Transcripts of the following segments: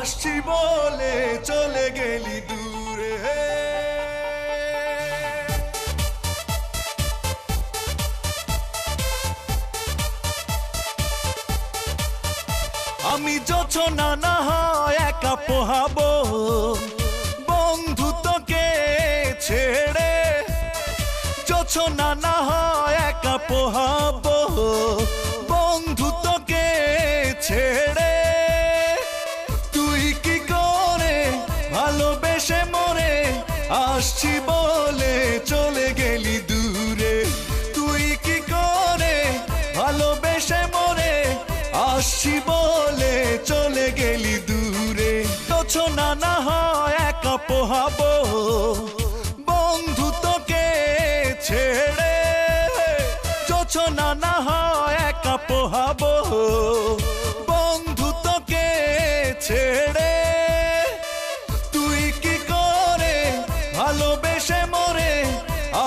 আসছি বলে চলে গেলি দূরে। আমি যোছনা না হয় একা পোহাবো বন্ধু তোকে ছেড়ে, যোছনা না হয় একা পোহাবো বন্ধু তোকে ছেড়ে। তুই কি করে ভালোবেসে মরে আসছি বলে চলে গেলি দূরে। তুই কি করে ভালোবেসে মরে আসছি বলে চলে গেলি দূরে। যোছনা না হয় একা পোহাবো বন্ধু তোকে ছেড়ে, যোছনা না হয় একা পোহাবো বন্ধু তোকে ছেড়ে। তুই কি করে ভালোবেসে মরে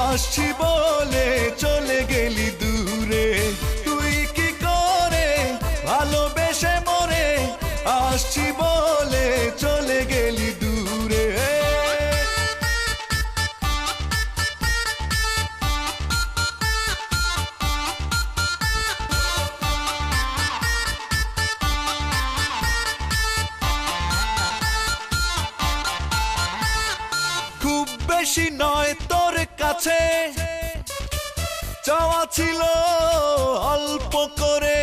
আসছি বলে চলে গেলি দূরে। তুই কি করে ভালোবেসে মরে আসছি বলে চলে গেলি দূরে। খুব বেশি নয় তোর কাছে চাওয়া ছিল অল্প করে,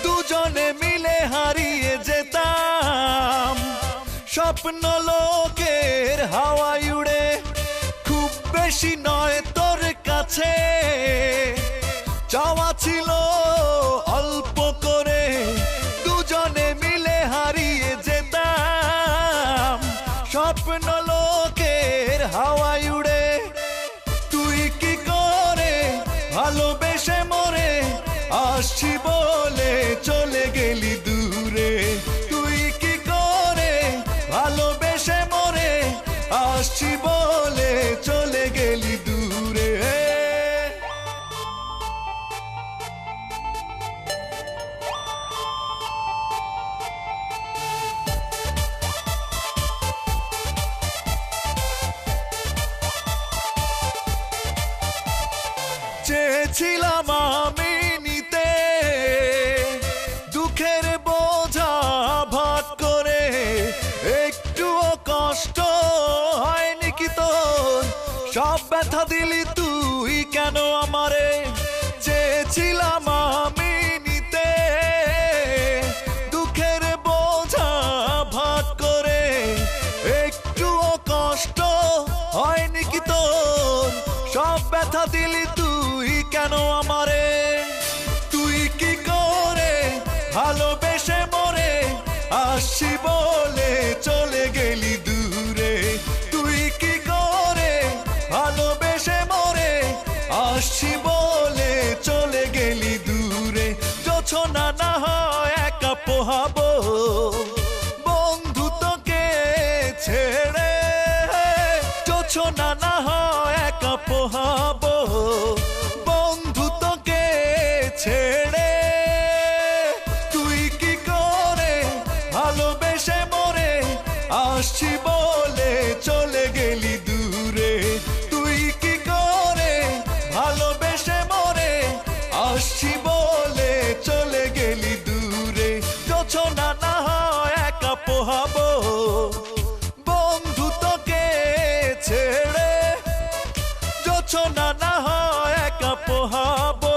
দুজনে মিলে হারিয়ে যেতাম স্বপ্ন লোকের হাওয়ায় উড়ে। খুব বেশি নয় তোর কাছে চাওয়া ছিল অল্প করে, দুজনে মিলে হারিয়ে যেতাম স্বপ্ন লোকের হাওয়ায় উড়ে। তুই কি করে ভালোবেসে মরে আসছি বলে চলে গেলি দূরে। তুই কি করে ভালোবেসে মরে আসছি বলে চলে গেলি দূরে। চেয়েছিলাম আমি নিতে দুঃখের বোঝা ভাগ করে, একটুও কষ্ট হয়নি কি তোর, সব ব্যথা দিলি তুই কেন আমারে। চেয়েছিলাম আমি নিতে দুঃখের বোঝা ভাগ করে, একটুও কষ্ট হয়নি কি তোর, সব ব্যথা দিলি তুই কেন আমারে। তুই কি করে ভালোবেসে মরে আসছি বলে চলে গেলি দূরে। তুই কি করে ভালোবেসে মরে আসছি বলে চলে গেলি দূরে। যোছনা না হয় একা পোহাবো বন্ধু তোকে ছেড়ে, যোছনা না হয় একা পোহাবো বন্ধু তোকে ছেড়ে। তুই কি করে ভালোবেসে মরে আসছি বলে চলে গেলি দূরে। তুই কি করে ভালোবেসে মরে আসছি বলে চলে গেলি দূরে। যোছনা না হয় একা পোহাবো বন্ধু তোকে ছেড়ে, যোছনা না হয় একা পোহাবো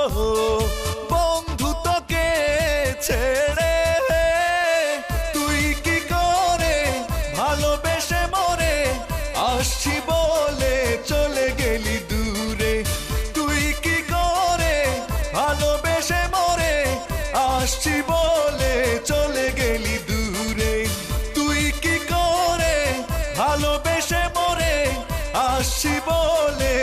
বন্ধু তোকে ছেড়ে। তুই কি করে ভালোবেসে মরে আসছি বলে চলে গেলি দূরে। তুই কি করে ভালোবেসে মরে আসছি বলে চলে গেলি দূরে। তুই কি করে ভালোবেসে মরে আসছি বলে